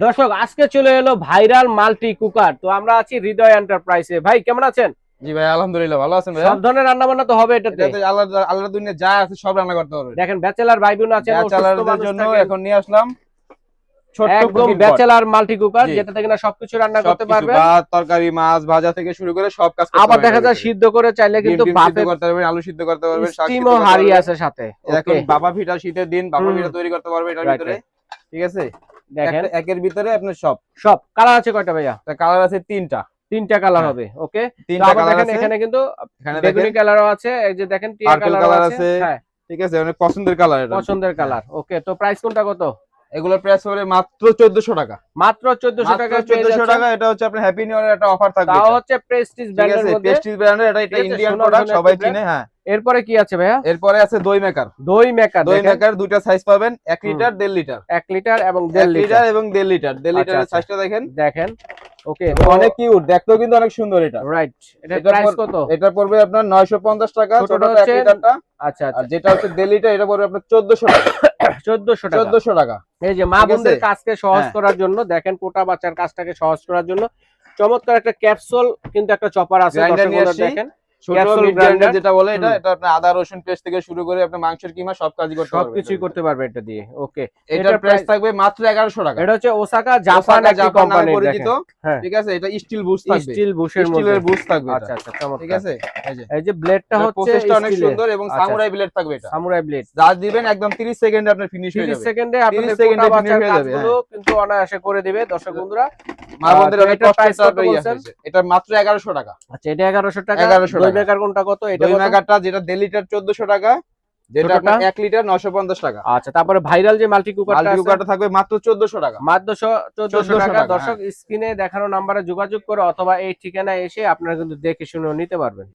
দর্শক আজকে চলে এলো ভাইরাল মাল্টি কুকার। তো আমরা আছি হৃদয় এন্টারপ্রাইজে। ভাই কেমন আছেন? জি ভাই, আলহামদুলিল্লাহ ভালো আছেন ভাই। সব ধরনের রান্না বান্না তো হবে এটাতে? এটাতে আল্লাহ আল্লাহর দুনিয়া যা আছে সব রান্না করতে পারবেন। দেখেন ব্যাচেলার ভাই বোন আছেন, অসুস্থ ব্যাচেলারদের মানুষ জন্য থাকেন, এখন নিয়ে আসলাম ছোট্ট একদম cooking pot. Bachelor multi cooker জি। যেটাতে কিনা সবকিছু রান্না করতে সবকিছু পারবেন। ভাত, তরকারি, মাছ ভাজা থেকে শুরু করে সব কাজ করতে আবার পারবেন। দেখা যায় সিদ্ধ করে চাইলে কিন্তু সিদ্ধ বাফে করতে পারবেন, আলু সিদ্ধ করতে পারবেন, শাক সিদ্ধ স্টিমও করতে হাড়ি পারবেন। আছে সাথে। এখন ওকে, বাবা পিঠা শীতের দিন বাবা হুম। পিঠা তৈরি করতে পারবেন এটার Right, ভিতরে। right. ঠিক আছে, দেখেন একের ভিতরে আপনার সব সব কালার আছে কয়টা ভাইয়া? কালার আছে তিনটা কালার হ্যাঁ। হবে। ওকে, তিনটা আবার কালার দেখেন আছে। এখানে কিন্তু এখানে বেগুনি দেখেন কালারও আছে, এই যে দেখেন টিয়া পার্পল কালারও কালার আছে। আছে। হ্যাঁ, ঠিক আছে, অনেক পছন্দের কালার এটা। পছন্দের কালার। ওকে, তো প্রাইস কোনটা কত? এগুলোর প্রাইস হবে মাত্র 1400 টাকা। মাত্র 1400 টাকা পেয়ে 1400 যাচ্ছেন। টাকা। এটা হচ্ছে আপনার হ্যাপি নিউ ইয়ার একটা অফার থাকবে। তাও এটা হচ্ছে প্রেস্টিজ ঠিক ব্র্যান্ডের আছে, মধ্যে। প্রেস্টিজ ব্র্যান্ডের এটা ঠিক আছে, ইন্ডিয়ান সোনার প্রোডাক্ট, জন্য সবাই একটা চিনে। হ্যাঁ, এরপরে কি আছে ভাইয়া? এরপরে আছে দই মেকার। দই মেকার। দই দেখেন মেকার দুইটা সাইজ পাবেন, 1 হুম। Litre 1.5 litre. 1 লিটার এবং 1 1.5 লিটার লিটার। এবং 1.5 লিটার। 1.5 আচ্ছা, লিটারের আচ্ছা। সাইজটা দেখেন, দেখেন। ওকে, অনেক কিউট, দেখতেও কিন্তু অনেক সুন্দর এটা। রাইট। এটা এটা প্রাইস কত? এটা পড়বে আপনার 950 টাকা ছোটটা ছোটটা 1 হচ্ছে লিটারটা। আচ্ছা, আর আচ্ছা। যেটা হচ্ছে 1.5 লিটার এটা পড়বে আপনার 1400 টাকা। 1400 টাকা। 1400 টাকা। এই যে মা ঠিক আছে? বোনদের কাজকে সহজ হ্যাঁ। করার জন্য, দেখেন কোটা বাচ্চার কাজটাকে সহজ করার জন্য চমৎকার একটা ক্যাপসুল কিন্তু একটা চপার আছে। গ্রাইন্ডার দর্শক নিয়ে বন্ধুরা আসছি। দেখেন ছোট ক্যাপসুল মিড গ্রাইন্ডার। গ্রাইন্ডার যেটা বলে এটা হুম। এটা আপনার আদা রসুন পেস্ট থেকে শুরু করে আপনার মাংসের কিমা সব কাজই করতে পারবেন। সবকিছুই করতে পারবে এটা দিয়ে। ওকে, এটার প্রাইস থাকবে মাত্র 1100 টাকা। এটা হচ্ছে ওসাকা জাপান ওসাকা একটি জাপান নামে কোম্পানি পরিচিত। হ্যাঁ, ঠিক আছে, এটা স্টিল বুশ থাকবে। স্টিল বুশের মধ্যে। স্টিলের বুশ থাকবে এটা। আচ্ছা, আচ্ছা, চমৎকার। ঠিক আছে, এই যে এই যে ব্লেডটা এটার হচ্ছে প্রসেসটা অনেক স্টিলের। সুন্দর এবং আচ্ছা, সামুরাই ব্লেড থাকবে এটা। Samurai blade. যা দিবেন একদম 30 সেকেন্ডে আপনার ফিনিশ হয়ে 30 যাবে। সেকেন্ডে 30 আপনাদের সেকেন্ডে কোটা বাচ্চার ফিনিশ হয়ে যাবে। কাজগুলো কিন্তু অনায়াসে করে দিবে দর্শক বন্ধুরা। মা বোনদের তো অনেক এটার প্রাইস কষ্টের কত টাকা বলছেন? হয়েছে। এটা মাত্র 1100 টাকা। আচ্ছা, এটা 1100 টাকা। 1100 দই টাকা। মেকার কোনটা কত? এটা দই কত? মেকারটা যেটা 1.5 লিটার 1400 টাকা, যেটা ছোটটা? আপনার 1 লিটার 950 টাকা। আচ্ছা, তারপরে ভাইরাল যে মাল্টি কুকারটা মাল্টি আছে কুকারটা থাকবে মাত্র 1400 টাকা। মাত্র 1400 টাকা। টাকা, দর্শক স্ক্রিনে দেখানো নাম্বারে যোগাযোগ করে অথবা এই ঠিকানায় এসে আপনারা কিন্তু দেখে শুনে নিতে পারবেন।